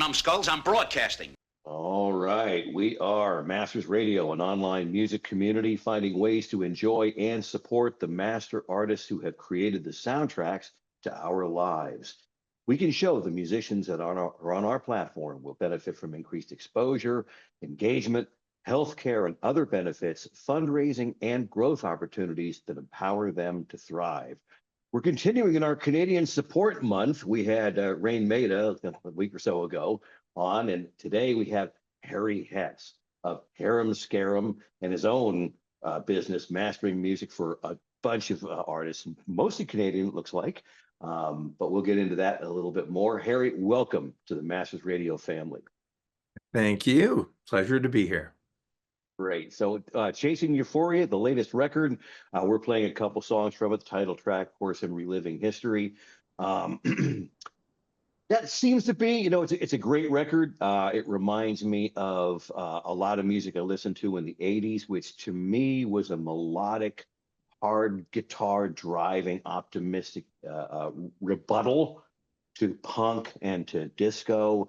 numbskulls. I'm broadcasting. All right, we are Masters Radio, an online music community finding ways to enjoy and support the master artists who have created the soundtracks to our lives. We can show the musicians that are on our platform will benefit from increased exposure, engagement, healthcare, and other benefits, fundraising, and growth opportunities that empower them to thrive. We're continuing in our Canadian Support Month. We had Rain Maida a week or so ago on, and today we have Harry Hess of Harem Scarem and his own business, mastering music for a bunch of artists, mostly Canadian, it looks like. But we'll get into that a little bit more. Harry, welcome to the Masters Radio family. Thank you. Pleasure to be here. Great. So Chasing Euphoria, the latest record. We're playing a couple songs from it, the title track, of course, and Reliving History. That seems to be, it's a great record. It reminds me of a lot of music I listened to in the 80s, which to me was a melodic, hard guitar driving, optimistic rebuttal to punk and to disco.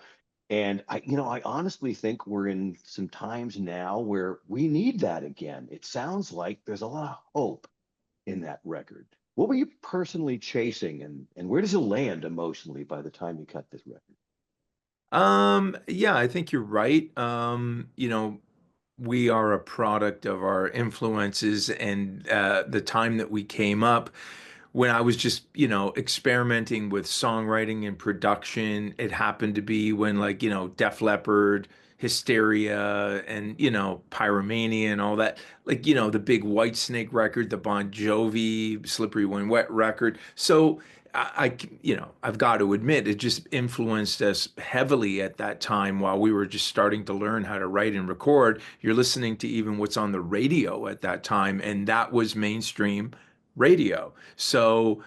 And I honestly think we're in some times now where we need that again. It sounds like there's a lot of hope in that record. What were you personally chasing, and where does it land emotionally by the time you cut this record? Yeah, I think you're right. We are a product of our influences and the time that we came up. When I was just, experimenting with songwriting and production, it happened to be when Def Leppard, Hysteria, and, Pyromania and all that, the big Whitesnake record, the Bon Jovi, Slippery When Wet record. So I've got to admit, it just influenced us heavily at that time while we were just starting to learn how to write and record. You're listening to even what's on the radio at that time, and that was mainstream radio. So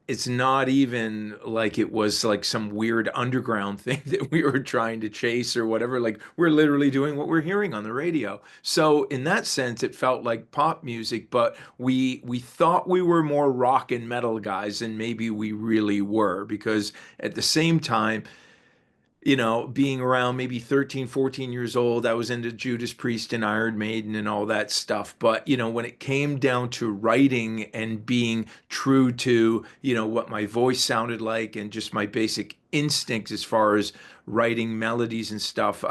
it's not even like it was like some weird underground thing that we were trying to chase or whatever. Like we're literally doing what we're hearing on the radio. So in that sense, it felt like pop music, but we thought we were more rock and metal guys than maybe we really were, because at the same time, being around maybe 13, 14 years old, I was into Judas Priest and Iron Maiden and all that stuff. But, when it came down to writing and being true to, what my voice sounded like and just my basic instincts as far as writing melodies and stuff,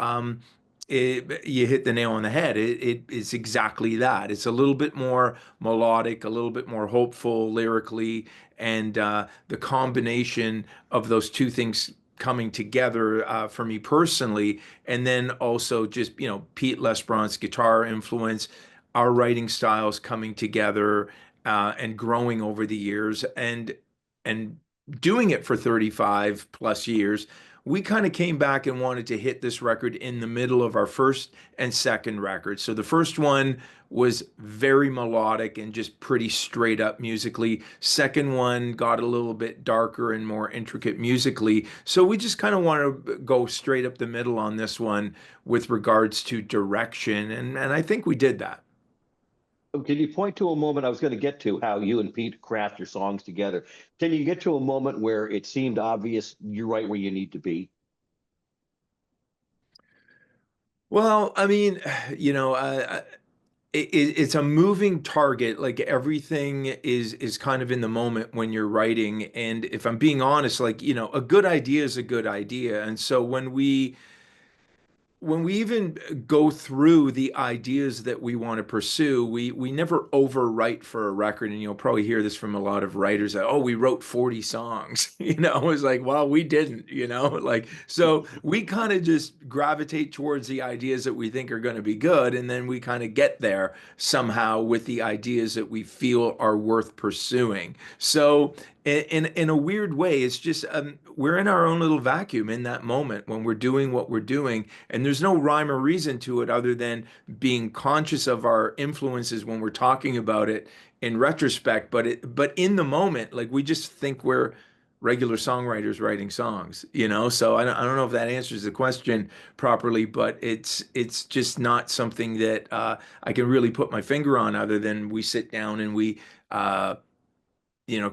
you hit the nail on the head. It is exactly that. It's a little bit more melodic, a little bit more hopeful lyrically. And the combination of those two things coming together for me personally, and then also just Pete Lesbron's guitar influence, our writing styles coming together and growing over the years, and doing it for 35 plus years. We kind of came back and wanted to hit this record in the middle of our first and second record. So the first one was very melodic and just pretty straight up musically. Second one got a little bit darker and more intricate musically. So we just kind of want to go straight up the middle on this one with regards to direction. And I think we did that. Can you point to a moment? I was going to get to how you and Pete craft your songs together. Can you get to a moment where it seemed obvious you're right where you need to be? Well, I mean, it's a moving target. Like everything is kind of in the moment when you're writing. And if I'm being honest, a good idea is a good idea. And so when we even go through the ideas that we want to pursue, we never overwrite for a record. And you'll probably hear this from a lot of writers that, oh, we wrote 40 songs. It's like, well, we didn't, so we kind of just gravitate towards the ideas that we think are going to be good. And then we kind of get there somehow with the ideas that we feel are worth pursuing. So in a weird way, it's just we're in our own little vacuum in that moment when we're doing what we're doing, and there's no rhyme or reason to it other than being conscious of our influences when we're talking about it in retrospect. But in the moment, like we just think we're regular songwriters writing songs, So I don't know if that answers the question properly, but it's just not something that I can really put my finger on other than we sit down and we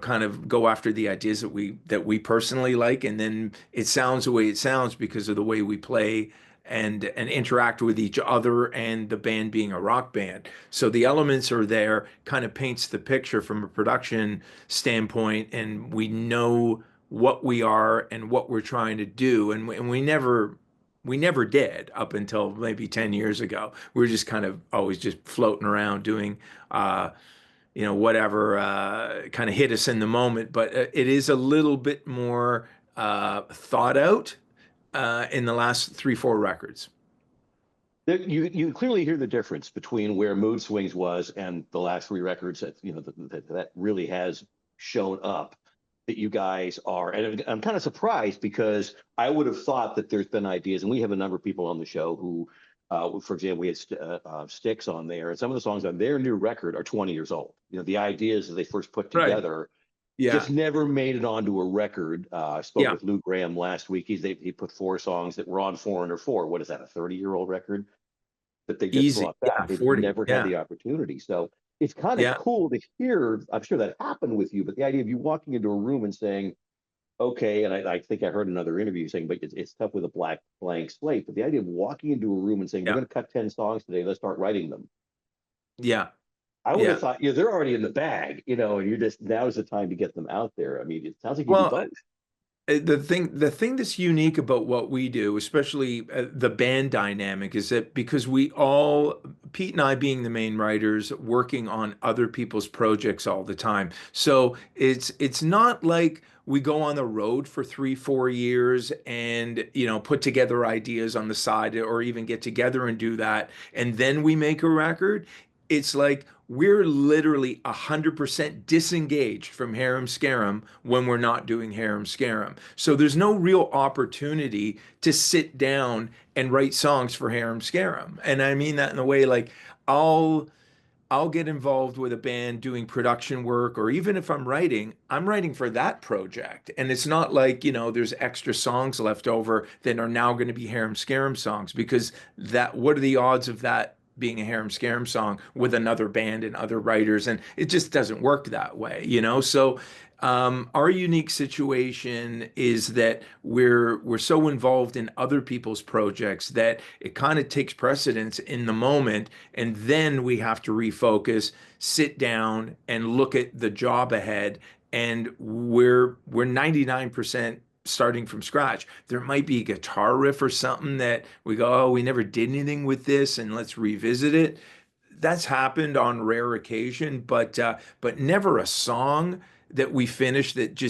kind of go after the ideas that we personally like, and then it sounds the way it sounds because of the way we play and interact with each other, and the band being a rock band. So the elements are there, kind of paints the picture from a production standpoint, and we know what we are and what we're trying to do, and we never did up until maybe 10 years ago. We were just kind of always just floating around doing whatever kind of hit us in the moment. But it is a little bit more thought out in the last 3, 4 records. You clearly hear the difference between where Mood Swings was and the last three records that that really has shown up that you guys are. And I'm kind of surprised because I would have thought that there's been ideas, and we have a number of people on the show who, for example, we had Styx on there, and some of the songs on their new record are 20 years old. The ideas that they first put Right. together Yeah. just never made it onto a record. I spoke Yeah. with Lou Graham last week. He put 4 songs that were on Foreigner 4. What is that, a 30-year-old record that they just Easy. brought Yeah. back? They 40. never had Yeah. the opportunity. So it's kind of Yeah. cool to hear. I'm sure that happened with you, but the idea of you walking into a room and saying, okay, and I think I heard another interview saying, but it's tough with a blank slate. But the idea of walking into a room and saying, we're Yeah. going to cut 10 songs today, let's start writing them. Yeah. I would have Yeah. thought, they're already in the bag, and you're just, now's the time to get them out there. I mean, it sounds like you do Well, both. the thing that's unique about what we do, especially the band dynamic, is that because Pete and I being the main writers, working on other people's projects all the time. So it's not like we go on the road for 3, 4 years and put together ideas on the side, or even get together and do that, and then we make a record. It's like we're literally 100% disengaged from Harem Scarem when we're not doing Harem Scarem. So there's no real opportunity to sit down and write songs for Harem Scarem. And I mean that in a way, like I'll I'll get involved with a band doing production work, or even if I'm writing for that project. And it's not like, there's extra songs left over that are now going to be Harem Scarem songs, because what are the odds of that being a Harem Scarem song with another band and other writers? And it just doesn't work that way. So our unique situation is that we're so involved in other people's projects that it kind of takes precedence in the moment, and then we have to refocus, sit down, and look at the job ahead. And we're 99% starting from scratch. There might be a guitar riff or something that we go, oh, we never did anything with this, and let's revisit it. That's happened on rare occasion, but never a song that we finished that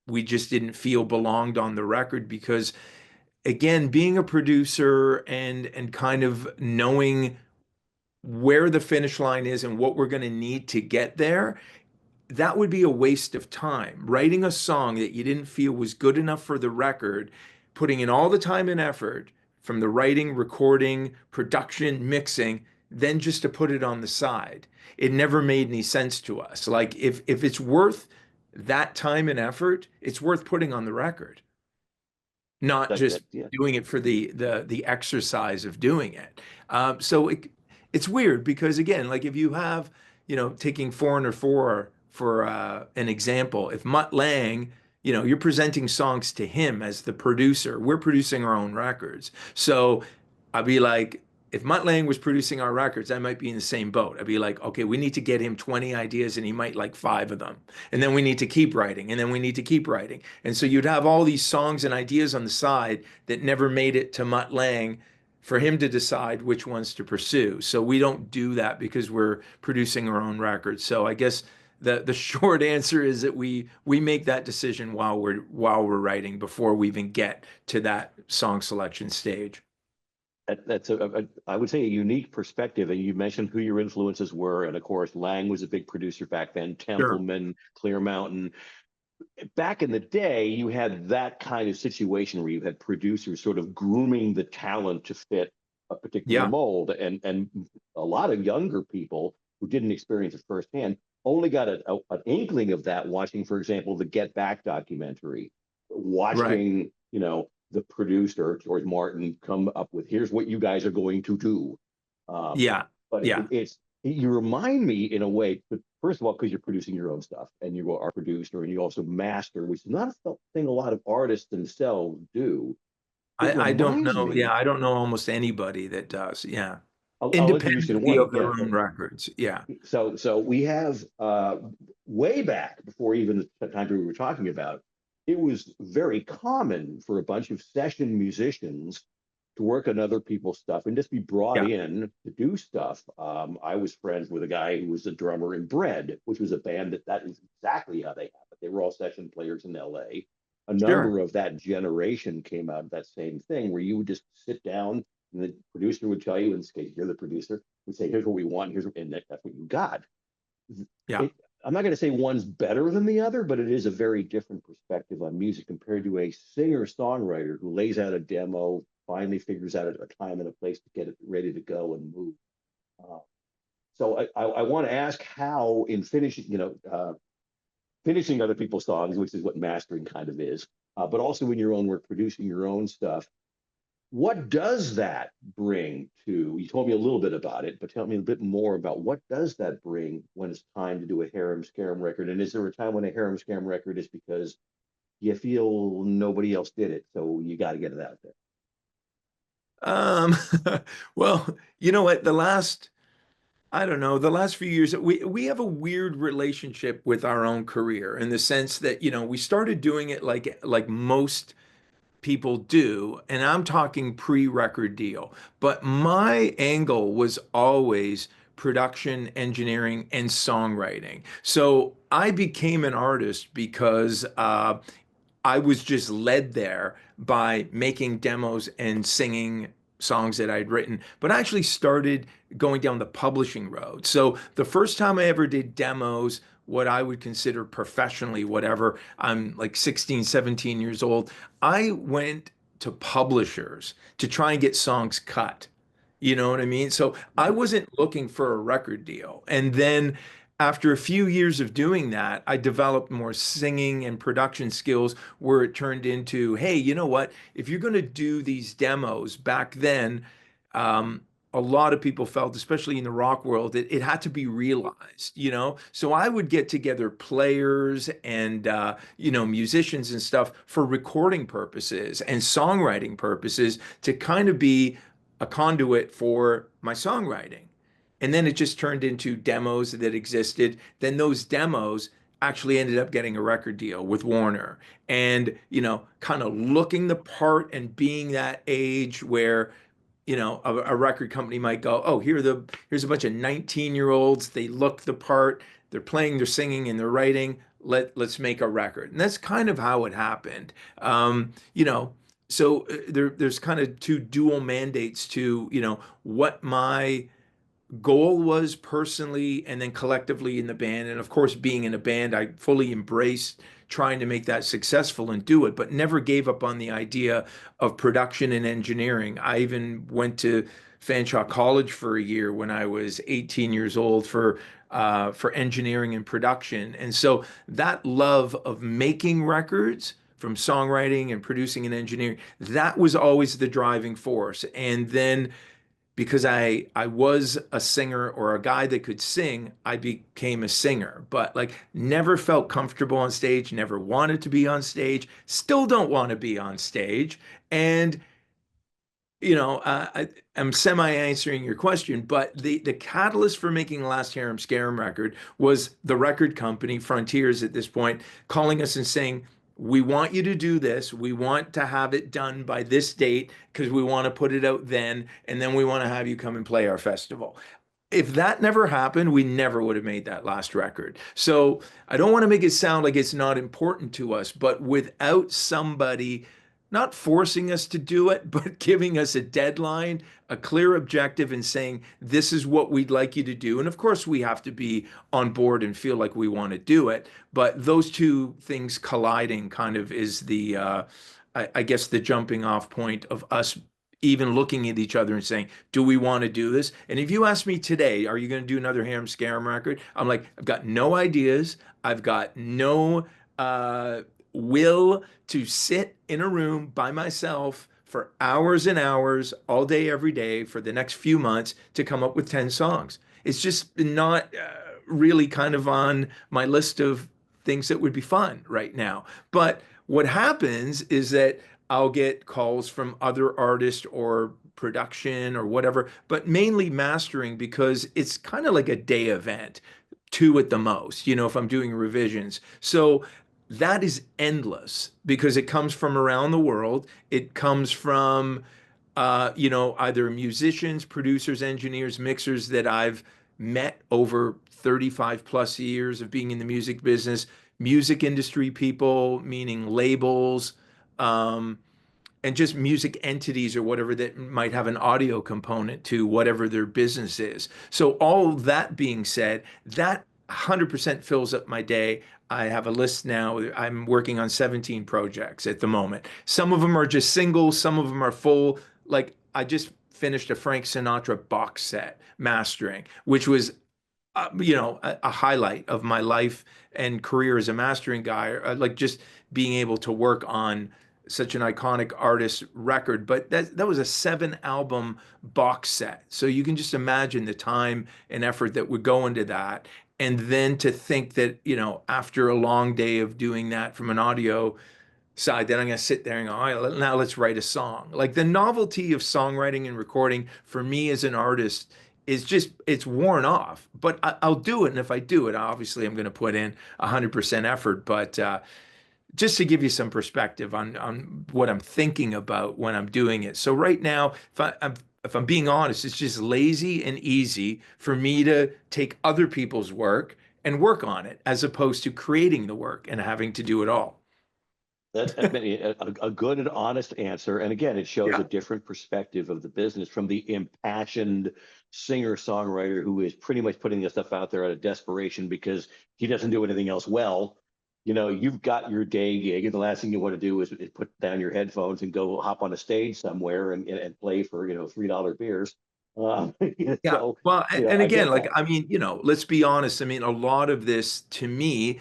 we just didn't feel belonged on the record. Because again, being a producer and kind of knowing where the finish line is and what we're going to need to get there, that would be a waste of time. Writing a song that you didn't feel was good enough for the record, putting in all the time and effort from the writing, recording, production, mixing, then just to put it on the side. It never made any sense to us. Like if it's worth that time and effort, it's worth putting on the record, not just Yeah. doing it for the exercise of doing it. So it's weird because, again, like if you have, taking Foreigner 4 for an example, if Mutt Lange, you're presenting songs to him as the producer. We're producing our own records. So I'd be like, if Mutt Lange was producing our records, I might be in the same boat. I'd be like, okay, we need to get him 20 ideas and he might like 5 of them. And then we need to keep writing, and then we need to keep writing. And so you'd have all these songs and ideas on the side that never made it to Mutt Lange for him to decide which ones to pursue. So we don't do that because we're producing our own records. So I guess the short answer is that we make that decision while we're writing, before we even get to that song selection stage. That's I would say a unique perspective. And you mentioned who your influences were, and of course, Lang was a big producer back then. Sure. Templeman, Clear Mountain. Back in the day, you had that kind of situation where you had producers sort of grooming the talent to fit a particular Yeah. mold, and a lot of younger people who didn't experience it firsthand only got an inkling of that watching, for example, the Get Back documentary, Right. watching the producer George Martin come up with, here's what you guys are going to do. Um, Yeah. but Yeah. You remind me in a way, but first of all, because you're producing your own stuff and you are a producer and you also master, which is not a thing a lot of artists themselves do. It I don't reminds know. Yeah, me, I don't know almost anybody that does. Yeah. I'll introduce you to Independently one. of Yeah. their own records. Yeah. So we have way back before even the time we were talking about, it was very common for a bunch of session musicians to work on other people's stuff and just be brought Yeah. in to do stuff. I was friends with a guy who was a drummer in Bread, which was a band that is exactly how they happened. They were all session players in LA. A Sure. number of that generation came out of that same thing where you would just sit down and the producer would tell you, in this case, you're the producer, would say, here's what we want, and that's what you got. Yeah. It, I'm not going to say one's better than the other, but it is a very different perspective on music compared to a singer songwriter who lays out a demo, finally figures out a time and a place to get it ready to go and move. Uh, so I want to ask how in finishing, finishing other people's songs, which is what mastering kind of is, but also in your own work, producing your own stuff. What does that bring to, you told me a little bit about it, but tell me a bit more about what does that bring when it's time to do a Harem Scarem record? And is there a time when a Harem Scarem record is because you feel nobody else did it, so you got to get it out there? Um, well, you know what? I don't know, the last few years, we have a weird relationship with our own career in the sense that, we started doing it like most people do, and I'm talking pre-record deal. But my angle was always production, engineering, and songwriting. So I became an artist because I was just led there by making demos and singing songs that I'd written, but I actually started going down the publishing road. So the first time I ever did demos, what I would consider professionally, whatever, I'm like 16, 17 years old, I went to publishers to try and get songs cut. You know what I mean? So I Mm-hmm. wasn't looking for a record deal. And then after a few years of doing that, I developed more singing and production skills where it turned into, hey, you know what? If you're going to do these demos back then, um, a lot of people felt, especially in the rock world, that it had to be realized. So I would get together players and, musicians and stuff for recording purposes and songwriting purposes to kind of be a conduit for my songwriting. And then it just turned into demos that existed. Then those demos actually ended up getting a record deal with Warner and, kind of looking the part and being that age where, a record company might go, oh, here's a bunch of 19-year-olds. They look the part, they're playing, they're singing, and they're writing. Let's make a record. And that's kind of how it happened. So there's kind of two dual mandates to, what my goal was personally and then collectively in the band. And of course, being in a band, I fully embraced trying to make that successful and do it, but never gave up on the idea of production and engineering. I even went to Fanshawe College for a year when I was 18 years old for engineering and production. And so that love of making records from songwriting and producing and engineering, that was always the driving force. And then because I was a singer or a guy that could sing, I became a singer, but like never felt comfortable on stage, never wanted to be on stage, still don't want to be on stage. And I'm semi answering your question, but the catalyst for making the last Harem Scarem record was the record company, Frontiers at this point, calling us and saying, we want you to do this. We want to have it done by this date because we want to put it out then, and then we want to have you come and play our festival. If that never happened, we never would have made that last record. So I don't want to make it sound like it's not important to us, but without somebody not forcing us to do it, but giving us a deadline, a clear objective, and saying, this is what we'd like you to do. And of course, we have to be on board and feel like we want to do it. But those two things colliding kind of is I guess, the jumping off point of us even looking at each other and saying, do we want to do this? And if you ask me today, are you going to do another Harem Scarem record? I'm like, I've got no ideas. I've got no will to sit in a room by myself for hours and hours, all day, every day, for the next few months to come up with 10 songs. It's just not really kind of on my list of things that would be fun right now. But what happens is that I'll get calls from other artists or production or whatever, but mainly mastering because it's kind of like a day event, two at the most, if I'm doing revisions. So that is endless because it comes from around the world. It comes from, either musicians, producers, engineers, mixers that I've met over 35 plus years of being in the music business, music industry people, meaning labels, um, and just music entities or whatever that might have an audio component to whatever their business is. So all that being said, that 100% fills up my day. I have a list now. I'm working on 17 projects at the moment. Some of them are just singles, some of them are full. Like I just finished a Frank Sinatra box set mastering, which was a highlight of my life and career as a mastering guy, like just being able to work on such an iconic artist record. But that was a 7 album box set. So you can just imagine the time and effort that would go into that. And then to think that, after a long day of doing that from an audio side, then I'm going to sit there and go, all right, now let's write a song. Like the novelty of songwriting and recording for me as an artist is just, it's worn off, but I'll do it. And if I do it, obviously I'm going to put in 100% effort. But just to give you some perspective on what I'm thinking about when I'm doing it. So right now, if I'm being honest, it's just lazy and easy for me to take other people's work and work on it as opposed to creating the work and having to do it all. That's a good and honest answer. And again, it shows a Yeah. different perspective of the business from the impassioned singer-songwriter who is pretty much putting this stuff out there out of desperation because he doesn't do anything else well. You've got your day gig, and the last thing you want to do is put down your headphones and go hop on a stage somewhere and play for, $3 beers. Yeah. So, Well, and I again, get like, that. I mean, let's be honest. I mean, a lot of this to me,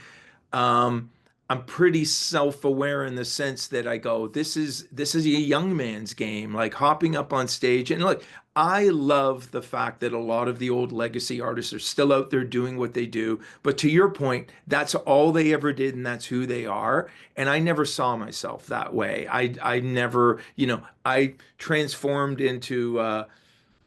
um, I'm pretty self-aware in the sense that I go, this is a young man's game, like hopping up on stage. And look, I love the fact that a lot of the old legacy artists are still out there doing what they do. But to your point, that's all they ever did, and that's who they are. And I never saw myself that way. I never, I transformed into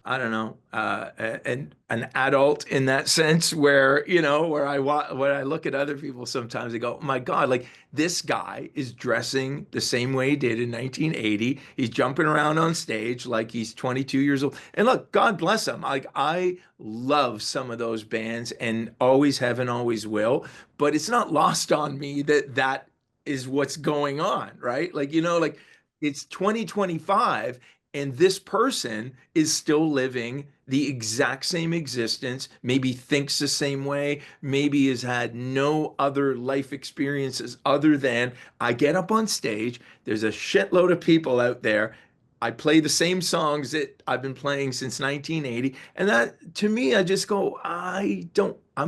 I don't know, an adult in that sense, where where I look at other people sometimes, I go, my God, like this guy is dressing the same way he did in 1980. He's jumping around on stage like he's 22 years old. And look, God bless him. Like I love some of those bands and always have and always will, but it's not lost on me that that is what's going on, right? Like like it's 2025 and this person is still living the exact same existence, maybe thinks the same way, maybe has had no other life experiences other than I get up on stage, there's a shitload of people out there. I play the same songs that I've been playing since 1980. And that to me, I just go, I'm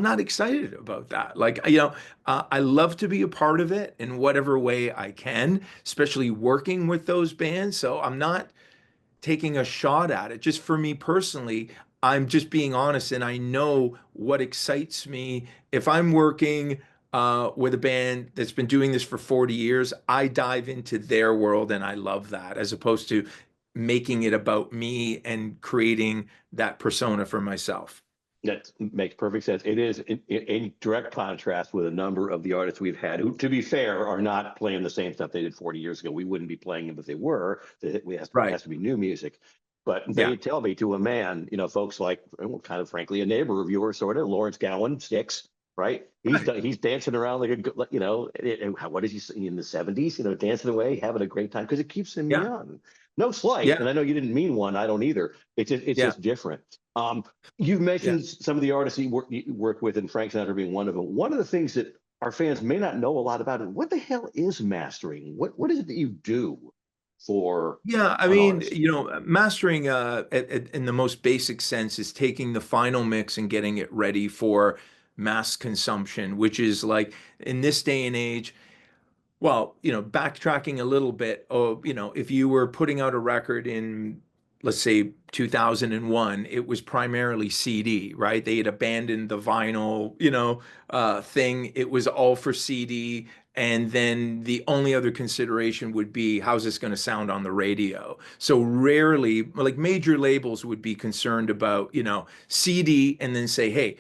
not excited about that. Like, I love to be a part of it in whatever way I can, especially working with those bands. So I'm not taking a shot at it. Just for me personally, I'm just being honest and I know what excites me. If I'm working with a band that's been doing this for 40 years, I dive into their world and I love that as opposed to making it about me and creating that persona for myself. That makes perfect sense. It is in direct contrast with a number of the artists we've had who, to be fair, are not playing the same stuff they did 40 years ago. We wouldn't be playing them if they were. It Right. has to be new music. But Yeah. they tell me to a man, folks like, well, kind of frankly, a neighbor of yours, sort of, Lawrence Gowan, Sticks, right? Right. He's dancing around like what is he saying in the 70s? Dancing away, having a great time because it keeps him Yeah. young. No slight, Yeah. and I know you didn't mean one. I don't either. It's Yeah. just different. You've Yeah. mentioned some of the artists you work with, and Frank Sinatra being one of them. One of the things that our fans may not know a lot about it. What the hell is mastering? What is it that you do for Yeah, I an mean, artist? mastering in the most basic sense is taking the final mix and getting it ready for mass consumption, which is like in this day and age, well, backtracking a little bit, if you were putting out a record in let's say 2001, it was primarily CD, right? They had abandoned the vinyl, thing. It was all for CD. And then the only other consideration would be how's this going to sound on the radio? So rarely, like major labels would be concerned about, CD and then say, hey,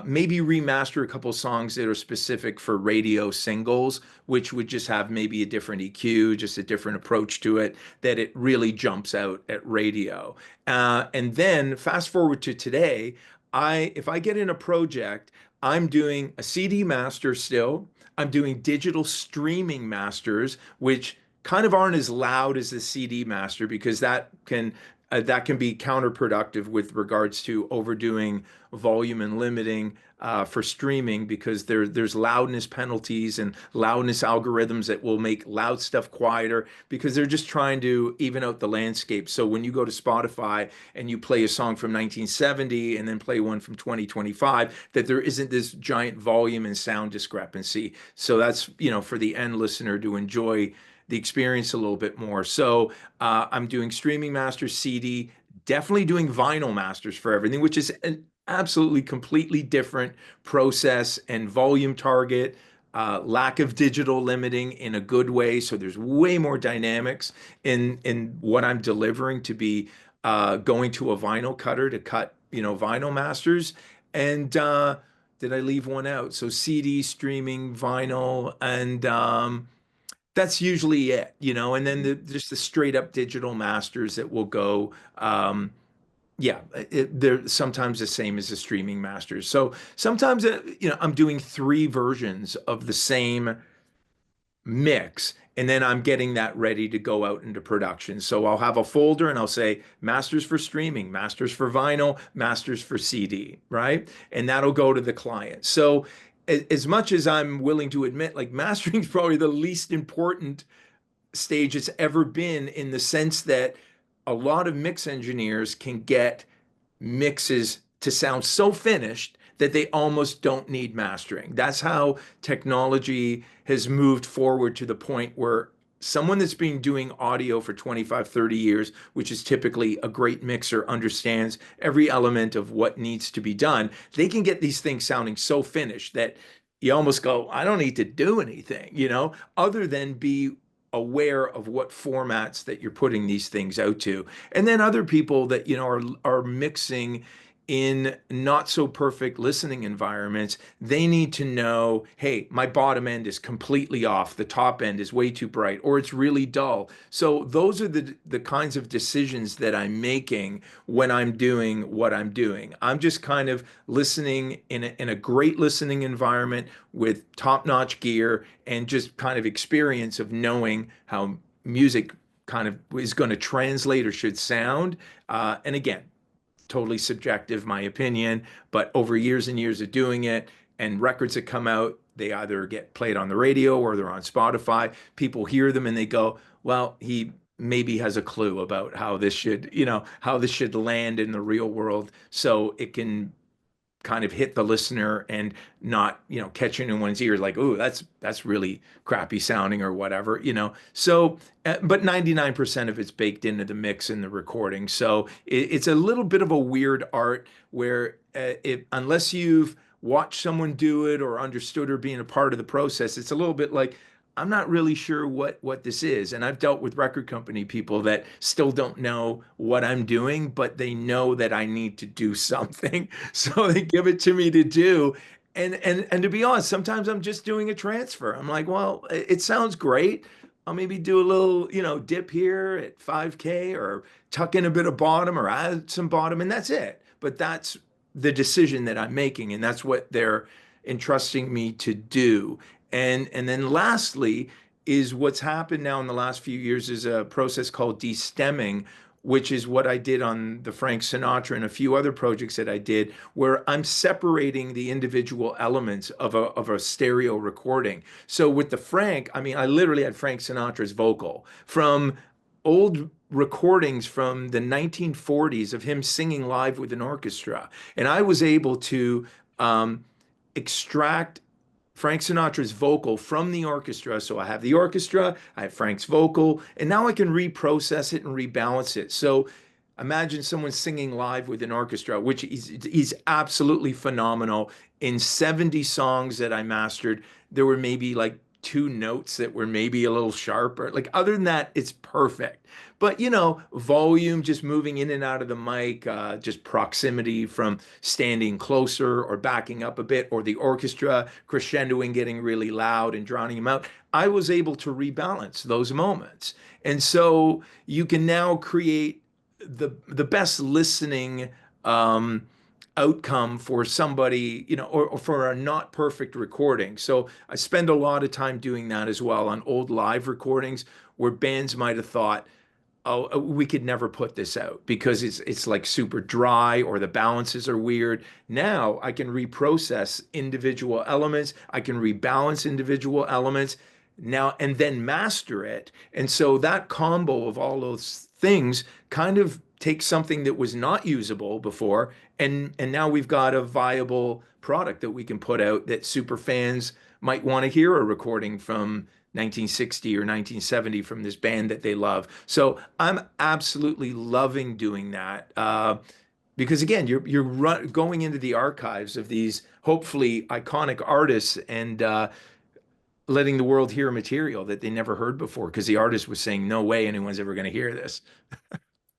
maybe remaster a couple songs that are specific for radio singles, which would just have maybe a different EQ, just a different approach to it, that it really jumps out at radio. And then fast forward to today, if I get in a project, I'm doing a CD master still. I'm doing digital streaming masters, which kind of aren't as loud as the CD master because that can be counterproductive with regards to overdoing volume and limiting for streaming because there's loudness penalties and loudness algorithms that will make loud stuff quieter because they're just trying to even out the landscape. So when you go to Spotify and you play a song from 1970 and then play one from 2025, that there isn't this giant volume and sound discrepancy. So that's, for the end listener to enjoy the experience a little bit more. So I'm doing streaming masters, CD, definitely doing vinyl masters for everything, which is an absolutely completely different process and volume target, lack of digital limiting in a good way. So there's way more dynamics in what I'm delivering to be going to a vinyl cutter to cut, vinyl masters. And did I leave one out? So CD, streaming, vinyl, and that's usually it, and then just the straight up digital masters that will go, yeah, they're sometimes the same as the streaming masters. So sometimes, I'm doing three versions of the same mix, and then I'm getting that ready to go out into production. So I'll have a folder and I'll say masters for streaming, masters for vinyl, masters for CD, right? And that'll go to the client. So as much as I'm willing to admit, like mastering is probably the least important stage it's ever been in the sense that a lot of mix engineers can get mixes to sound so finished that they almost don't need mastering. That's how technology has moved forward to the point where someone that's been doing audio for 25, 30 years, which is typically a great mixer, understands every element of what needs to be done, they can get these things sounding so finished that you almost go, I don't need to do anything, other than be aware of what formats that you're putting these things out to. And then other people that, are mixing in not so perfect listening environments, they need to know, hey, my bottom end is completely off, the top end is way too bright, or it's really dull. So those are the kinds of decisions that I'm making when I'm doing what I'm doing. I'm just kind of listening in a great listening environment with top-notch gear and just kind of experience of knowing how music kind of is going to translate or should sound. And again, totally subjective, my opinion, but over years and years of doing it and records that come out, they either get played on the radio or they're on Spotify. People hear them and they go, well, he maybe has a clue about how this should, how this should land in the real world. So it can kind of hit the listener and not, catch anyone's ears like, oh, that's really crappy sounding or whatever, So, but 99% of it's baked into the mix and the recording. So it's a little bit of a weird art where unless you've watched someone do it or understood or being a part of the process, it's a little bit like, I'm not really sure what this is. And I've dealt with record company people that still don't know what I'm doing, but they know that I need to do something. So they give it to me to do. And to be honest, sometimes I'm just doing a transfer. I'm like, well, it sounds great. I'll maybe do a little, dip here at 5K or tuck in a bit of bottom or add some bottom, and that's it. But that's the decision that I'm making, and that's what they're entrusting me to do. And then lastly is what's happened now in the last few years is a process called destemming, which is what I did on the Frank Sinatra and a few other projects that I did, where I'm separating the individual elements of a stereo recording. So with the Frank, I mean, I literally had Frank Sinatra's vocal from old recordings from the 1940s of him singing live with an orchestra. And I was able to extract Frank Sinatra's vocal from the orchestra. So I have the orchestra, I have Frank's vocal, and now I can reprocess it and rebalance it. So Imagine someone singing live with an orchestra, which is absolutely phenomenal. In 70 songs that I mastered, there were maybe like two notes that were maybe a little sharper. Like other than that, it's perfect. But volume, just moving in and out of the mic, just proximity from standing closer or backing up a bit, or the orchestra crescendoing, getting really loud and drowning them out. I was able to rebalance those moments. And so you can now create the best listening um, outcome for somebody, or for a not perfect recording. So I spend a lot of time doing that as well on old live recordings where bands might have thought, oh, we could never put this out because it's like super dry or the balances are weird. Now I can reprocess individual elements, I can rebalance individual elements now and then master it. And so that combo of all those things kind of takes something that was not usable before, and now we've got a viable product that we can put out that super fans might want to hear a recording from 1960 or 1970 from this band that they love. So I'm absolutely loving doing that, because again, you're going into the archives of these hopefully iconic artists and letting the world hear material that they never heard before because the artist was saying, no way anyone's ever going to hear this.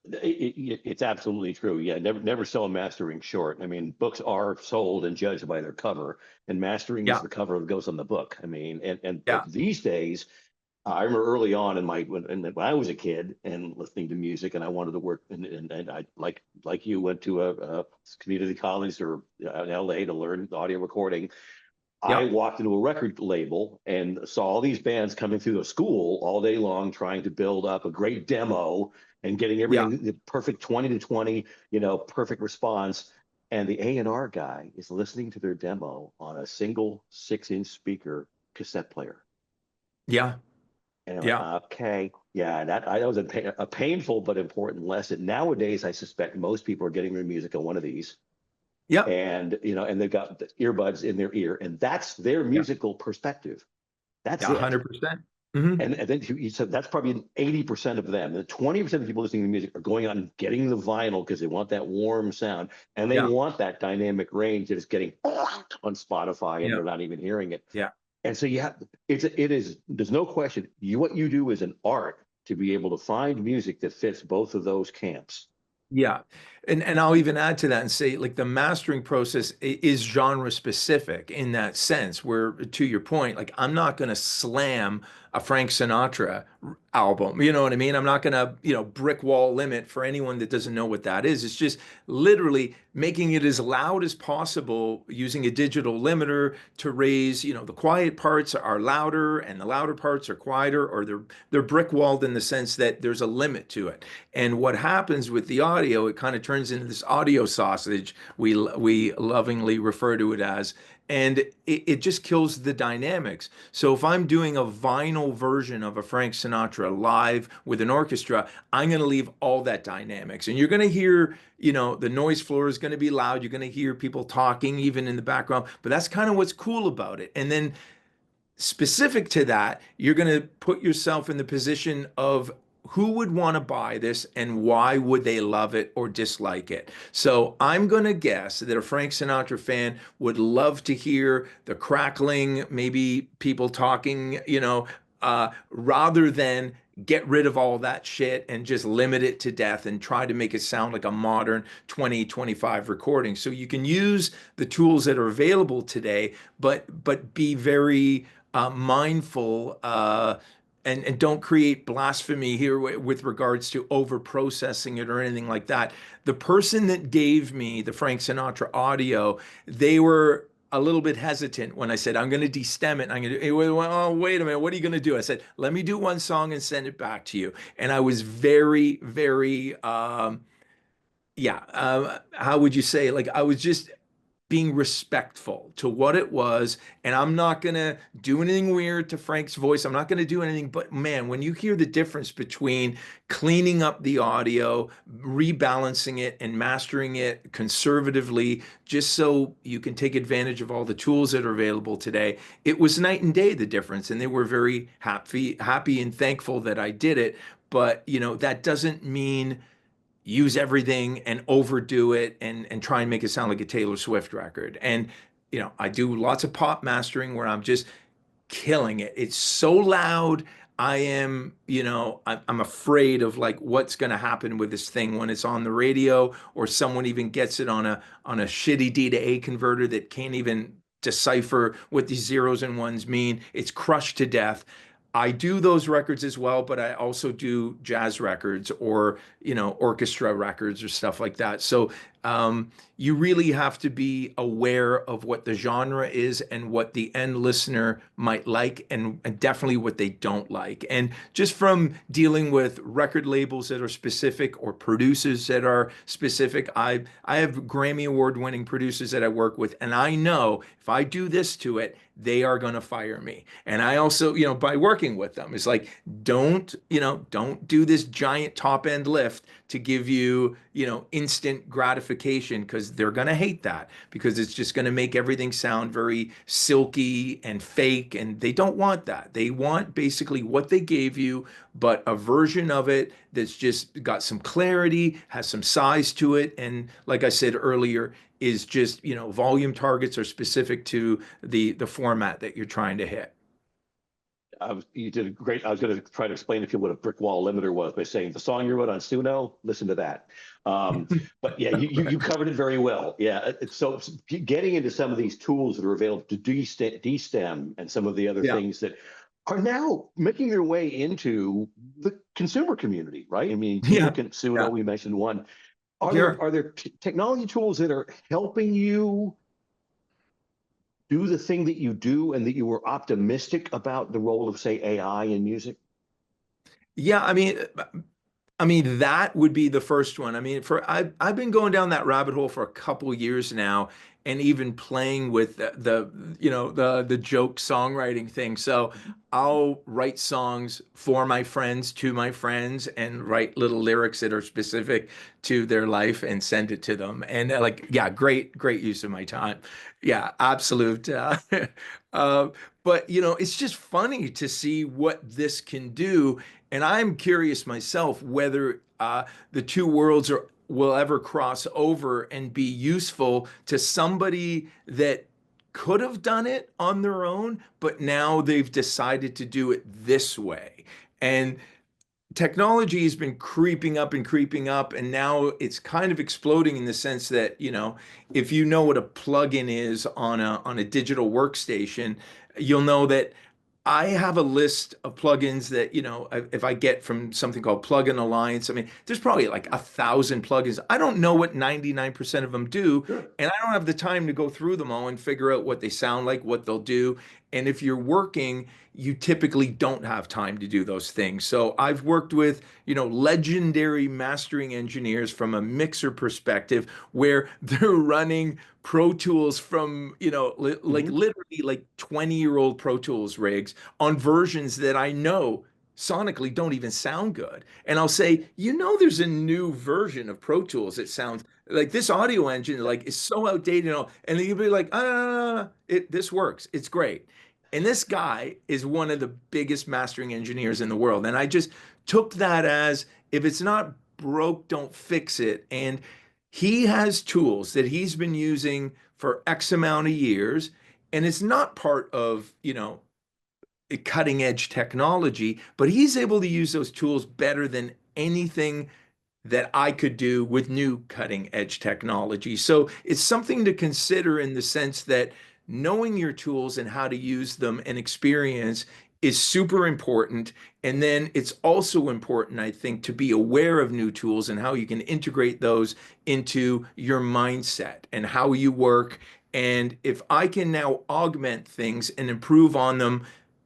It's absolutely true. Yeah, never sell a mastering short. I mean, books are sold and judged by their cover, and mastering is Yeah, the cover that goes on the book. I mean, but yeah, these days, I remember early on in when I was a kid and listening to music, and I wanted to work, and I like you went to a community college or in LA to learn audio recording. I yeah, walked into a record label and saw all these bands coming through the school all day long trying to build up a great demo and getting yeah, everything the perfect 20 to 20, perfect response. And the A&R guy is listening to their demo on a single 6-inch speaker cassette player. yeah, And I'm like, yeah, okay, yeah, that was a painful but important lesson. Nowadays, I suspect most people are getting their music on one of these, yeah, and they've got the earbuds in their ear, and that's their yeah, musical perspective. That's yeah, it. 100%. Hmm. And then you said that's probably 80% of them. The 20% of people listening to music are going out and getting the vinyl because they want that warm sound and they Yeah, want that dynamic range that is getting on Spotify and yeah, they're not even hearing it. yeah. And so it is, there's no question. What you do is an art to be able to find music that fits both of those camps. Yeah. And I'll even add to that and say like the mastering process is genre specific in that sense where to your point like I'm not going to slam a Frank Sinatra album. You know what I mean? I'm not going to, brick wall limit for anyone that doesn't know what that is. It's just literally making it as loud as possible using a digital limiter to raise, the quiet parts are louder and the louder parts are quieter, or they're brick walled in the sense that there's a limit to it. And what happens with the audio, it kind of turns into this audio sausage, we lovingly refer to it as, and it just kills the dynamics. So if I'm doing a vinyl version of a Frank Sinatra live with an orchestra, I'm going to leave all that dynamics. And you're going to hear, the noise floor is going to be loud. You're going to hear people talking even in the background, but that's kind of what's cool about it. And then specific to that, you're going to put yourself in the position of who would want to buy this and why would they love it or dislike it. So I'm going to guess that a Frank Sinatra fan would love to hear the crackling, maybe people talking, rather than get rid of all that shit and just limit it to death and try to make it sound like a modern 2025 recording. So you can use the tools that are available today, but be very mindful, and don't create blasphemy here with regards to over processing it or anything like that. The person that gave me the Frank Sinatra audio, they were a little bit hesitant when I said, I'm going to destem it. And I'm going to, oh, wait a minute. What are you going to do? I said, let me do one song and send it back to you. And I was very, very, yeah, how would you say? Like, I was just being respectful to what it was. And I'm not going to do anything weird to Frank's voice. I'm not going to do anything. But man, when you hear the difference between cleaning up the audio, rebalancing it, and mastering it conservatively, just so you can take advantage of all the tools that are available today, it was night and day, the difference. And they were very happy and thankful that I did it. But, that doesn't mean use everything and overdo it and try and make it sound like a Taylor Swift record. And I do lots of pop mastering where I'm just killing it. It's so loud. I am, I'm afraid of like what's going to happen with this thing when it's on the radio, or someone even gets it on a shitty D to A converter that can't even decipher what these zeros and ones mean. It's crushed to death. I do those records as well, but I also do jazz records or, orchestra records or stuff like that. So you really have to be aware of what the genre is and what the end listener might like, and definitely what they don't like. And just from dealing with record labels that are specific or producers that are specific, I have Grammy Award winning producers that I work with, and I know if I do this to it, they are going to fire me. And I also, by working with them, it's like, don't do this giant top end lift to give you, instant gratification, because they're going to hate that, because it's just going to make everything sound very silky and fake. And they don't want that. They want basically what they gave you, but a version of it that's just got some clarity, has some size to it. And like I said earlier, is just, volume targets are specific to the format that you're trying to hit. You did great. I was going to try to explain to you what a brick wall limiter was by saying the song you wrote on Suno, listen to that. But yeah, you covered it very well. Yeah. So getting into some of these tools that are available to destem and some of the other things that are now making their way into the consumer community, right? I mean, Suno, we mentioned one. Are there technology tools that are helping you do the thing that you do, and that you were optimistic about the role of, say, AI in music? Yeah, I mean that would be the first one. I mean, I've been going down that rabbit hole for a couple years now, and even playing with the joke songwriting thing. So I'll write songs for my friends, to my friends, and write little lyrics that are specific to their life and send it to them. And yeah, great use of my time. Yeah, absolute. Uh, but it's just funny to see what this can do, and I'm curious myself whether the two worlds will ever cross over and be useful to somebody that could have done it on their own, but now they've decided to do it this way. And technology has been creeping up, and now it's kind of exploding in the sense that, if you know what a plugin is on a digital workstation, you'll know that I have a list of plugins that, if I get from something called Plugin Alliance. I mean, there's probably like 1,000 plugins. I don't know what 99% of them do, and I don't have the time to go through them all and figure out what they sound like, what they'll do. And if you're working, you typically don't have time to do those things. So I've worked with, legendary mastering engineers from a mixer perspective, where they're running Pro Tools from, like literally like 20-year-old Pro Tools rigs on versions that I know sonically don't even sound good. And I'll say, there's a new version of Pro Tools that sounds like this audio engine, like, is so outdated. And then you'll be like, this works. It's great. And this guy is one of the biggest mastering engineers in the world. And I just took that as, if it's not broke, don't fix it. And he has tools that he's been using for X amount of years, and it's not part of, cutting edge technology, but he's able to use those tools better than anything that I could do with new cutting edge technology. So it's something to consider, in the sense that knowing your tools and how to use them and experience is super important. And then it's also important, I think, to be aware of new tools and how you can integrate those into your mindset and how you work. And if I can now augment things and improve on them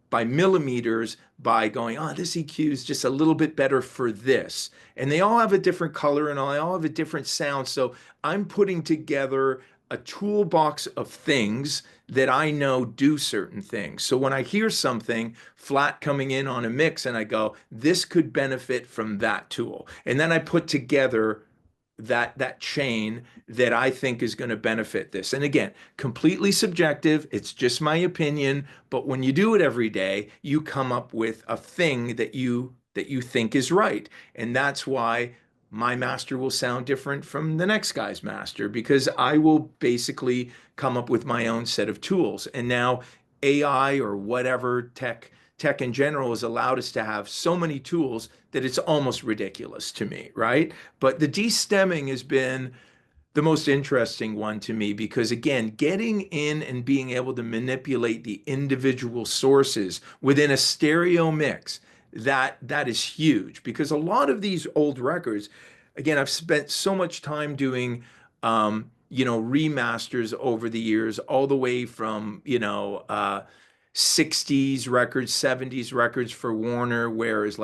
by millimeters, by going, this EQ is just a little bit better for this. And they all have a different color, and they all have a different sound. So I'm putting together a toolbox of things that I know do certain things. So when I hear something flat coming in on a mix, and I go, this could benefit from that tool. And then I put together that chain that I think is going to benefit this. And again, completely subjective. It's just my opinion. But when you do it every day, you come up with a thing that you think is right. And that's why my master will sound different from the next guy's master because I will basically come up with my own set of tools. And now AI or whatever tech in general has allowed us to have so many tools that it's almost ridiculous to me, right? But the de-stemming has been the most interesting one to me because again, getting in and being able to manipulate the individual sources within a stereo mix, that is huge because a lot of these old records, again, I've spent so much time doing remasters over the years, all the way from 60s records, 70s records for Warner, whereas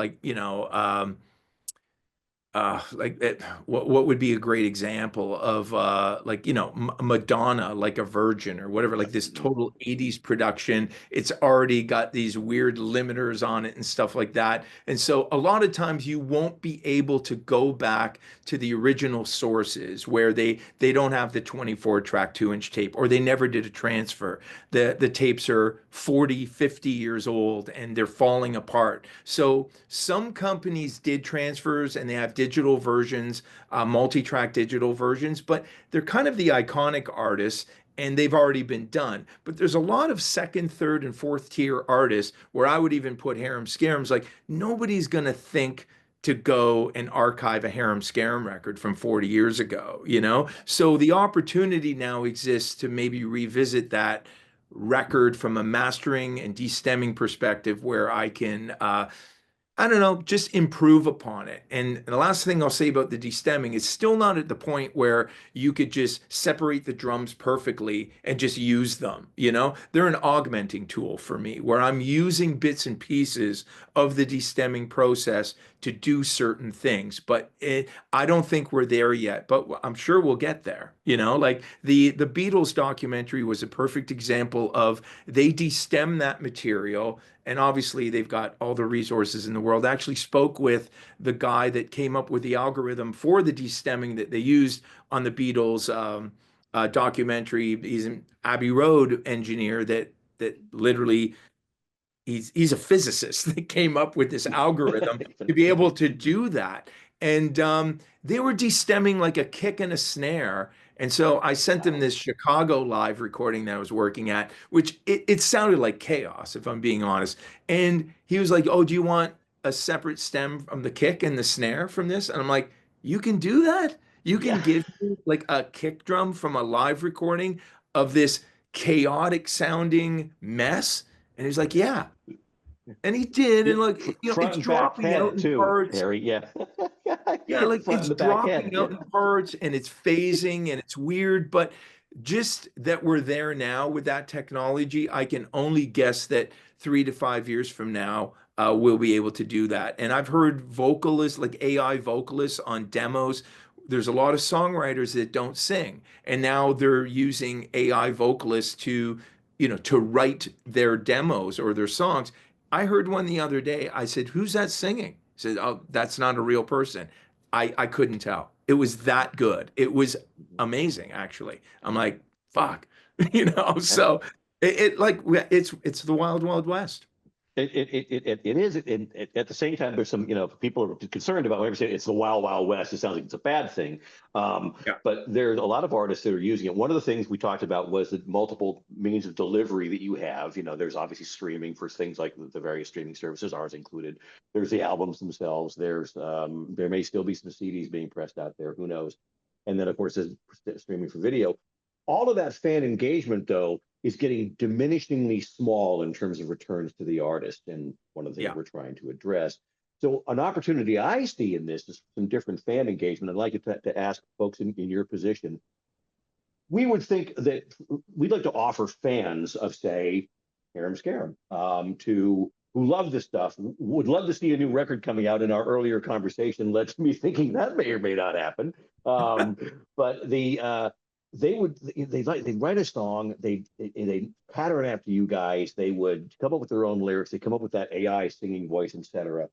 what would be a great example of Madonna, like a Virgin or whatever, like this total 80s production. It's already got these weird limiters on it and stuff like that. And so a lot of times you won't be able to go back to the original sources where they don't have the 24 track 2-inch tape, or they never did a transfer. The tapes are 40, 50 years old and they're falling apart. So some companies did transfers and they have digital versions, multi-track digital versions, but they're kind of the iconic artists and they've already been done. But there's a lot of second, third, and fourth tier artists where I would even put Harem Scarems. Like nobody's gonna think to go and archive a Harem Scarem record from 40 years ago, you know? So the opportunity now exists to maybe revisit that record from a mastering and de-stemming perspective where I can I don't know, just improve upon it. And the last thing I'll say about the destemming is still not at the point where you could just separate the drums perfectly and just use them. You know, they're an augmenting tool for me where I'm using bits and pieces of the destemming process to do certain things. But I don't think we're there yet, but I'm sure we'll get there. You know, like the Beatles documentary was a perfect example of they destem that material, and obviously they've got all the resources in the world. I actually spoke with the guy that came up with the algorithm for the destemming that they used on the Beatles documentary. He's an Abbey Road engineer that literally he's a physicist that came up with this algorithm to be able to do that. And they were destemming like a kick and a snare. And so I sent him this Chicago live recording that I was working at, which it sounded like chaos, if I'm being honest. And he was like, "Oh, do you want a separate stem from the kick and the snare from this?" And I'm like, "You can do that? You can Yeah. give me like a kick drum from a live recording of this chaotic sounding mess?" And he's like, "Yeah." And he did, and like Front it's and back dropping out head in too, parts. Harry. Yeah. Yeah, like Front it's and the back dropping out head. in parts and it's phasing and it's weird, but just that we're there now with that technology, I can only guess that 3 to 5 years from now, we'll be able to do that. And I've heard vocalists, like AI vocalists on demos. There's a lot of songwriters that don't sing, and now they're using AI vocalists to write their demos or their songs. I heard one the other day. I said, "Who's that singing?" He said, "Oh, that's not a real person." I couldn't tell. It was that good. It was amazing, actually. I'm like, fuck, Yeah. So it's the wild, wild west. It is. At the same time, there's some, people are concerned about whenever say it's the wild, wild west. It sounds like it's a bad thing. Yeah, But there's a lot of artists that are using it. One of the things we talked about was the multiple means of delivery that you have. There's obviously streaming for things like the various streaming services, ours included. There's the albums themselves. There may still be some CDs being pressed out there. Who knows? And then, of course, there's streaming for video. All of that fan engagement, though, is getting diminishingly small in terms of returns to the artist. And one of the things yeah, we're trying to address. So an opportunity I see in this is some different fan engagement. I'd like to ask folks in your position. We would think that we'd like to offer fans of, say, Harem Scarem, to who love this stuff, would love to see a new record coming out. In our earlier conversation led to me thinking that may or may not happen. Um, but they'd write a song, they pattern after you guys, they would come up with their own lyrics, they come up with that AI singing voice, etc.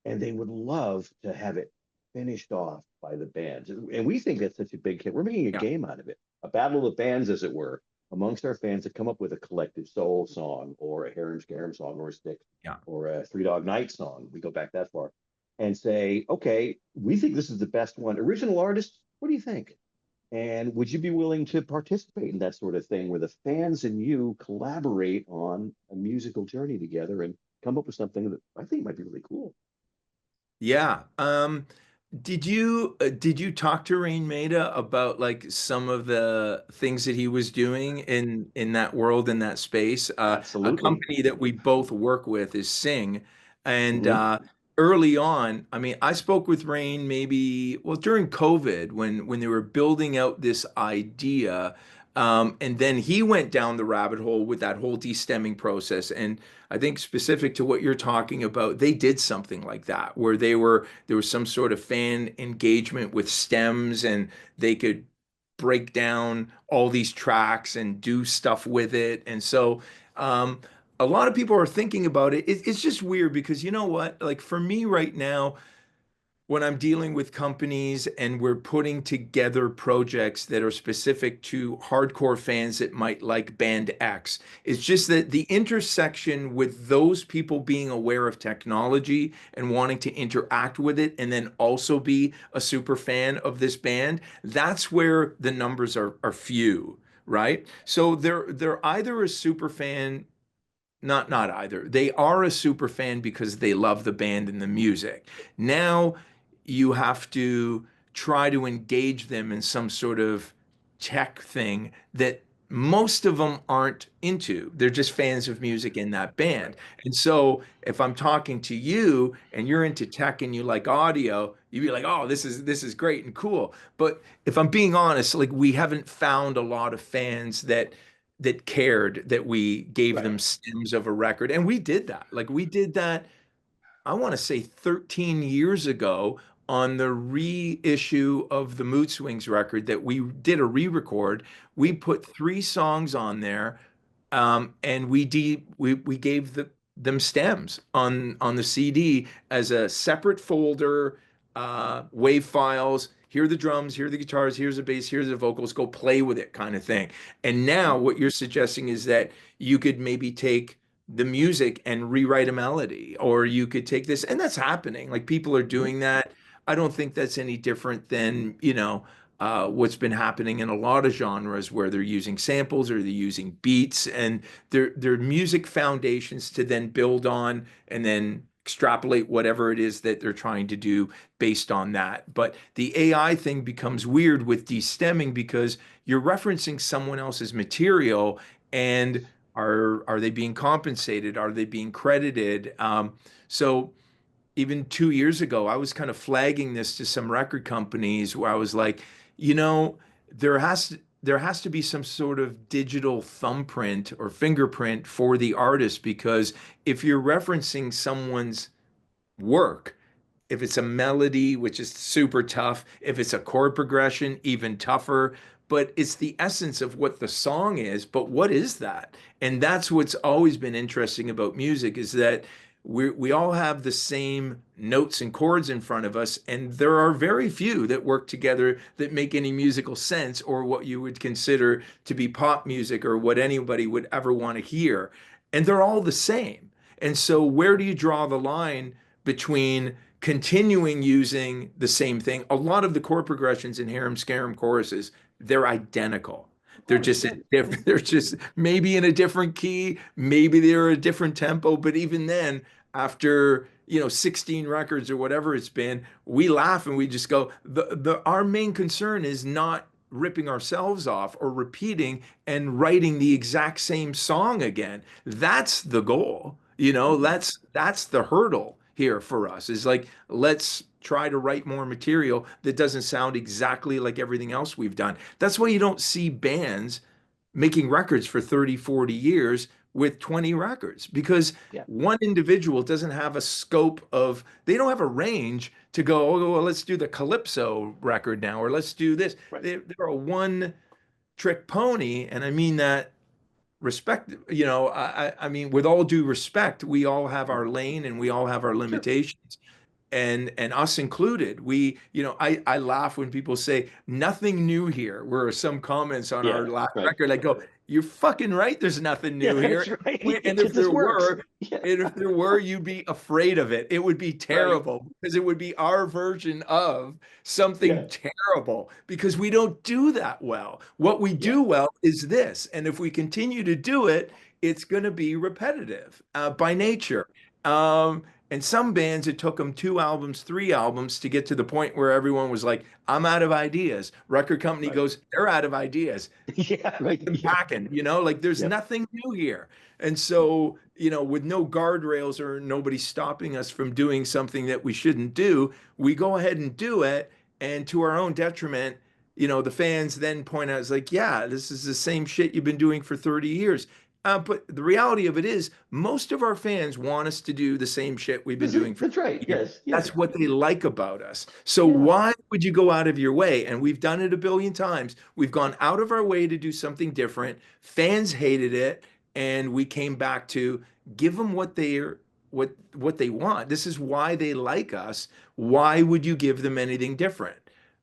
And they would love to have it finished off by the bands. And we think that's such a big hit. We're making a yeah, game out of it, a battle of bands, as it were, amongst our fans that come up with a collective soul song or a Harem Scarem song or a Stick yeah. or a Three Dog Night song. We go back that far. and say, okay, we think this is the best one. Original artist, what do you think? And would you be willing to participate in that sort of thing where the fans and you collaborate on a musical journey together and come up with something that I think might be really cool? Yeah. Did you talk to Rain Maida about like some of the things that he was doing in that world, in that space? A Absolutely. company that we both work with is Sing, and Hmm. early on, I mean, I spoke with Rain maybe well during COVID when they were building out this idea. And then he went down the rabbit hole with that whole destemming process. And I think specific to what you're talking about, they did something like that where there was some sort of fan engagement with stems and they could break down all these tracks and do stuff with it. And so um, a lot of people are thinking about it. It's just weird because you know what? Like for me right now, when I'm dealing with companies and we're putting together projects that are specific to hardcore fans that might like band X, it's just that the intersection with those people being aware of technology and wanting to interact with it and then also be a super fan of this band, that's where the numbers are few, right? So they're either a super fan, not either. They are a super fan because they love the band and the music. Now you have to try to engage them in some sort of tech thing that most of them aren't into. They're just fans of music in that band. Right. And so if I'm talking to you and you're into tech and you like audio, you'd be like, "Oh, this is great and cool." But if I'm being honest, like we haven't found a lot of fans that cared that we gave Right. them stems of a record. And we did that. Like we did that, I want to say 13 years ago on the reissue of the Mood Swings record that we did a re-record. We put three songs on there, and we gave them stems on the CD as a separate folder, wave files. Here are the drums, here are the guitars, here's the bass, here's the vocals. Go play with it, kind of thing. And now Mhm. what you're suggesting is that you could maybe take the music and rewrite a melody, or you could take this, and that's happening. Like people are Mhm. doing that. I don't think that's any different than, what's been happening in a lot of genres where they're using samples or they're using beats and they're music foundations to then build on and then extrapolate whatever it is that they're trying to do based on that. But the AI thing becomes weird with destemming because you're referencing someone else's material and are they being compensated? Are they being credited? So even 2 years ago, I was kind of flagging this to some record companies where I was like, you know, there has to be some sort of digital thumbprint or fingerprint for the artist because if you're referencing someone's work, if it's a melody, which is super tough, if it's a chord progression, even tougher. But it's the essence of what the song is. But what is that? And that's what's always been interesting about music is that we all have the same notes and chords in front of us, and there are very few that work together that make any musical sense or what you would consider to be pop music or what anybody would ever want to hear. And they're all the same. And so, where do you draw the line between continuing using the same thing? A lot of the chord progressions in Harem Scarem choruses, they're identical. Of They're course, just yeah. they're just maybe in a different key, maybe they're a different tempo, but even then, after 16 records or whatever it's been, we laugh and we just go, the our main concern is not ripping ourselves off or repeating and writing the exact same song again. That's the goal. Mhm. That's the hurdle here for us is like, let's try to write more material that doesn't sound exactly like everything else we've done. That's why you don't see bands making records for 30, 40 years with 20 records because Yeah. one individual doesn't have a scope of, they don't have a range to go, oh, well, let's do the Calypso record now, or let's do this. Right. They're a one trick pony. And I mean that respect, I mean, with all due respect, we all have Mhm. our lane and we all have our Sure. limitations. And us included, I laugh when people say nothing new here, where some comments on Yeah. our last Right. record, I go, you're fucking right. There's nothing Yeah, new that's here. right. And It just works. Yeah, if there were, you'd be afraid of it. It would be right. terrible because it would be our version of something Yeah, terrible because we don't do that well. What we yeah, do well is this. And if we continue to do it, it's going to be repetitive by yeah. nature. And some bands, it took them 2 albums, 3 albums to get to the point where everyone was like, I'm out of ideas. Record company Right. goes, they're out of ideas. Yeah, right. Yeah, Unpacking, like there's yep. nothing new here. And so, with no guardrails or nobody stopping us from doing something that we shouldn't do, we go ahead and do it. And to our own detriment, the fans then point out, it's like, yeah, this is the same shit you've been doing for 30 years. But the reality of it is, most of our fans want us to do the same shit we've been doing for That's right. 30 years. Yes, yes. That's what they like about us. So Yeah. why would you go out of your way? And we've done it a billion times. We've gone out of our way to do something different. Fans hated it, and we came back to give them what they want. This is why they like us. Why would you give them anything different?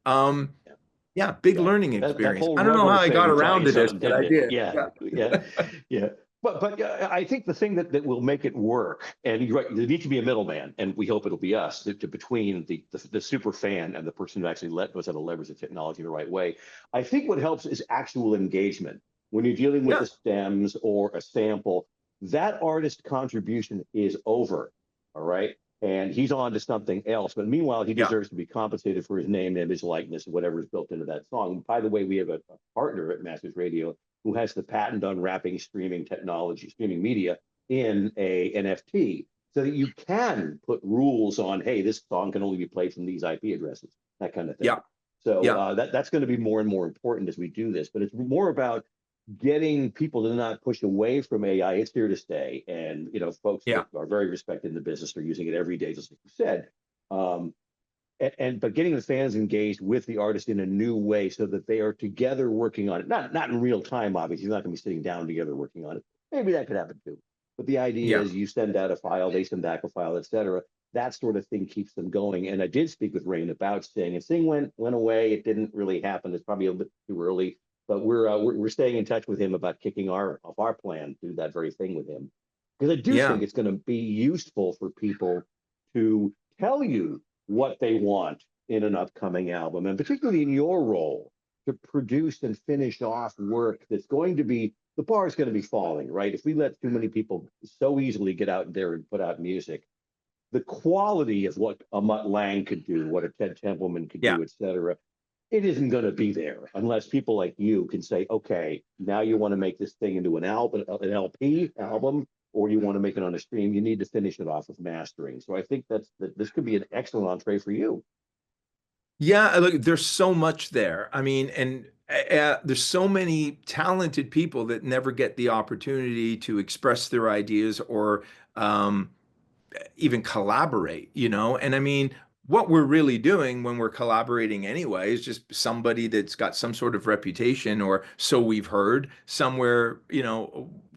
Um, Yeah. yeah, big Yeah, learning that experience. whole I don't know how rebel I got thing around to ties this, on, but I didn't it? did. Yeah, Yeah. yeah, yeah. But I think the thing that will make it work, and you're right, there needs to be a middleman, and we hope it'll be us between the super fan and the person who actually knows how to leverage the technology the right way. I think what helps is actual engagement. When you're dealing with Yeah. the stems or a sample, that artist contribution is over. All right. And he's on to something else. But meanwhile, he Yeah. deserves to be compensated for his name, image, likeness, whatever is built into that song. By the way, we have a partner at Masters Radio who has the patent on wrapping streaming technology, streaming media in a NFT so that you can put rules on, hey, this song can only be played from these IP addresses, that kind of thing. Yeah. So Yeah. that's going to be more and more important as we do this. But it's more about getting people to not push away from AI. It's here to stay. And, folks that Yeah. are very respected in the business are using it every day, just like you said. Um, but getting the fans engaged with the artist in a new way so that they are together working on it. Not in real time, obviously. You're not going to be sitting down together working on it. Maybe that could happen too. But the idea Yeah. is you send out a file, they send back a file, etc. That sort of thing keeps them going. And I did speak with Rain about Sting. And Sting went away. It didn't really happen. It's probably a little bit too early. But we're staying in touch with him about kicking our plan to do that very thing with him, because I do Yeah. think it's going to be useful for people to tell you what they want in an upcoming album, and particularly in your role to produce and finish off work that's going to be, the bar is going to be falling, right? If we let too many people so easily get out there and put out music, the quality of what a Mutt Lang could do, what a Ted Templeman could Yeah. do, et cetera, it isn't going to be there unless people like you can say, okay, now you want to make this thing into an album, an LP album, or you want to make it on a stream. You need to finish it off with mastering. So I think that this could be an excellent entree for you. Yeah, look, there's so much there. I mean, and there's so many talented people that never get the opportunity to express their ideas or um, even collaborate, And I mean, what we're really doing when we're collaborating anyway is just somebody that's got some sort of reputation, or so we've heard somewhere,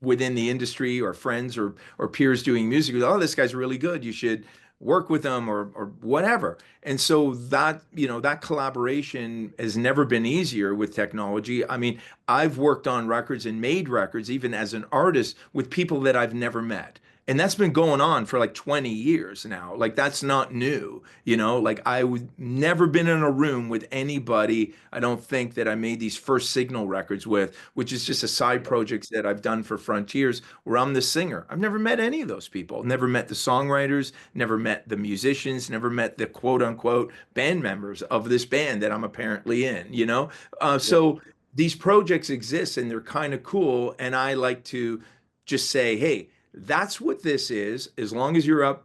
within the industry, or friends or peers doing music. Oh, this guy's really good. You should work with them, or whatever. And so that collaboration has never been easier with technology. I mean, I've worked on records and made records even as an artist with people that I've never met. And that's been going on for like 20 years now. Like that's not new, like I would never been in a room with anybody. I don't think that I made these first Signal records with, which is just a side project that I've done for Frontiers where I'm the singer. I've never met any of those people. Never met the songwriters, never met the musicians, never met the quote unquote band members of this band that I'm apparently in. Yep. So these projects exist and they're kind of cool. And I like to just say, hey, that's what this is, as long as you're up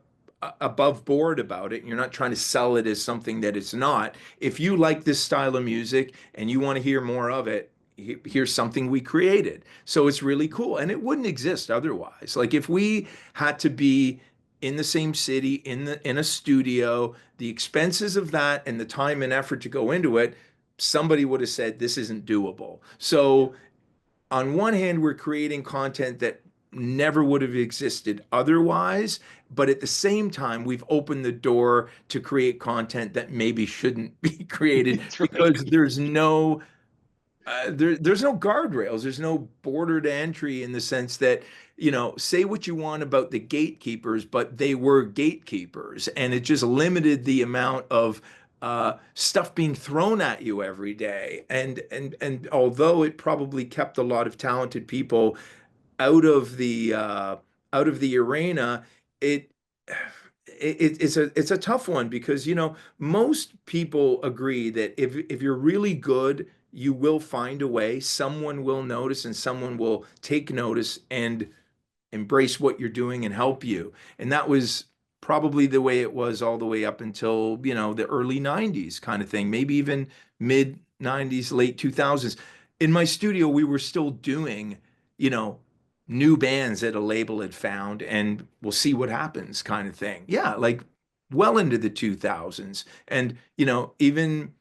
above board about it. You're not trying to sell it as something that it's not. If you like this style of music and you want to hear more of it, here's something we created. So it's really cool. And it wouldn't exist otherwise. Like if we had to be in the same city, in a studio, the expenses of that and the time and effort to go into it, somebody would have said this isn't doable. Yeah. So on one hand, we're creating content that never would have existed otherwise, but at the same time, we've opened the door to create content that maybe shouldn't be created That's right. because there's no There's no guardrails. There's no border to entry in the sense that, say what you want about the gatekeepers, but they were gatekeepers, and it just limited the amount of stuff being thrown at you every day. And although it probably kept a lot of talented people out of the arena, it it's a tough one because most people agree that if you're really good, you will find a way. Someone will notice and someone will take notice and embrace what you're doing and help you. And that was probably the way it was all the way up until, the early 90s kind of thing, maybe even mid 90s, late 2000s. In my studio, we were still doing, you know, new bands that a label had found and we'll see what happens kind of thing. Yeah, like well into the 2000s. And, even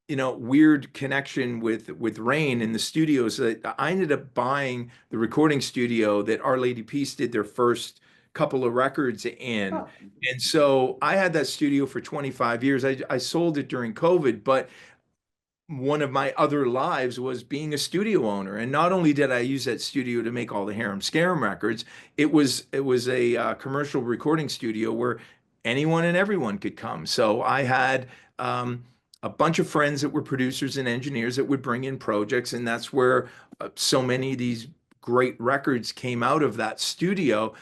weird connection with Rain in the studios that I ended up buying the recording studio that Our Lady Peace did their first couple of records in. Oh, And so I had that studio for 25 years. I sold it during COVID, but one of my other lives was being a studio owner. And not only did I use that studio to make all the Harem Scarem records, it was a commercial recording studio where anyone and everyone could come. So I had a bunch of friends that were producers and engineers that would bring in projects, and that's where so many of these great records came out of that studio.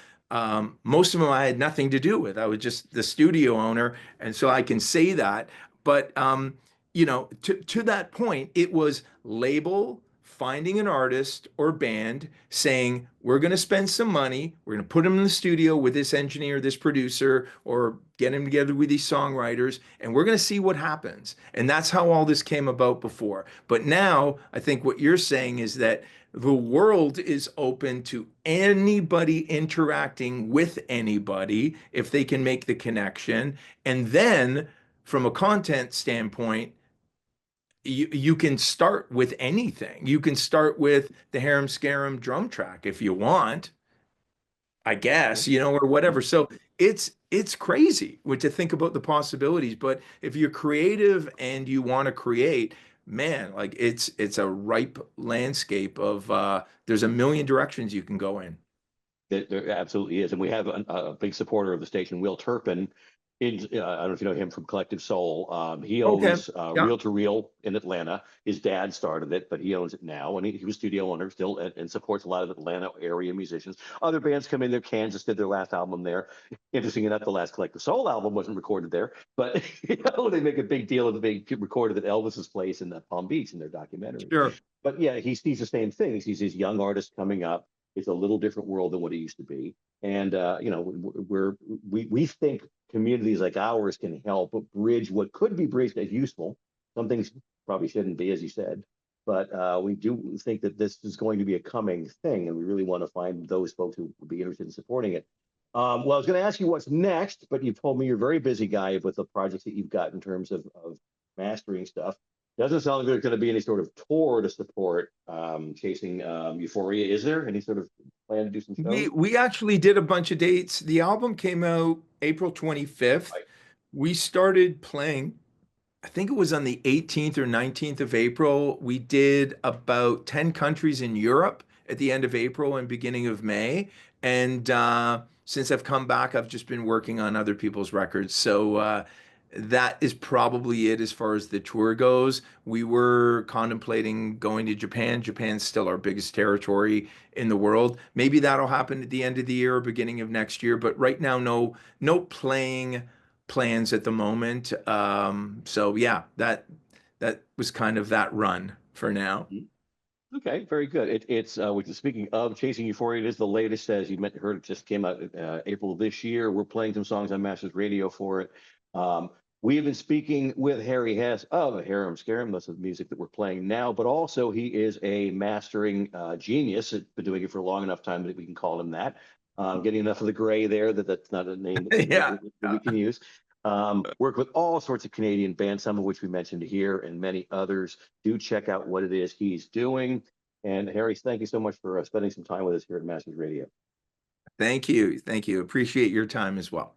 Most of them I had nothing to do with. I was just the studio owner, and so I can say that. But to that point, it was label finding an artist or band saying, we're going to spend some money, we're going to put them in the studio with this engineer, this producer, or get them together with these songwriters, and we're going to see what happens. And that's how all this came about before. But now, I think what you're saying is that the world is open to anybody interacting with anybody if they can make the connection. And then, from a content standpoint, you can start with anything. You can start with the Harem Scarem drum track if you want, I guess, or whatever. So it's crazy to think about the possibilities. But if you're creative and you want to create, man, like it's a ripe landscape of there's a million directions you can go in. there absolutely is, and we have a big supporter of the station, Will Turpin. I don't know if you know him from Collective Soul. He Okay. owns Yeah. Reel to Reel in Atlanta. His dad started it, but he owns it now, and he was studio owner still, and supports a lot of Atlanta area musicians. Other bands come in there. Kansas did their last album there. Interesting enough, the last Collective Soul album wasn't recorded there, but they make a big deal of it being recorded at Elvis's place in Palm Beach in their documentary. Sure. But yeah, he sees the same thing. He sees these young artists coming up. It's a little different world than what it used to be, and we think communities like ours can help bridge what could be bridged as useful. Some things probably shouldn't be, as you said, but we do think that this is going to be a coming thing, and we really want to find those folks who would be interested in supporting it. Well, I was going to ask you what's next, but you've told me you're a very busy guy with the projects that you've got in terms of mastering stuff. Doesn't sound like there's going to be any sort of tour to support Chasing Euphoria. Is there any sort of plan to do some We shows? we actually did a bunch of dates. The album came out April 25th. Right. We started playing, I think it was on the 18th or 19th of April. We did about 10 countries in Europe at the end of April and beginning of May. And since I've come back, I've just been working on other people's records. So that is probably it as far as the tour goes. We were contemplating going to Japan. Japan's still our biggest territory in the world. Maybe that'll happen at the end of the year or beginning of next year. But right now, no playing plans at the moment. So yeah, that was kind of that run for now. Okay, very good. It's which is speaking of Chasing Euphoria, it is the latest, as you heard, it just came out April of this year. We're playing some songs on Masters Radio for it. Um, we have been speaking with Harry Hess of Harem Scarem. That's the music that we're playing now, but also he is a mastering genius. He's been doing it for a long enough time that we can call him that. Getting enough of the gray there that's not a name Yeah. that we can use. Work with all sorts of Canadian bands, some of which we mentioned here, and many others. Do check out what it is he's doing. And Harry, thank you so much for spending some time with us here at Masters Radio. Thank you. Thank you. Appreciate your time as well.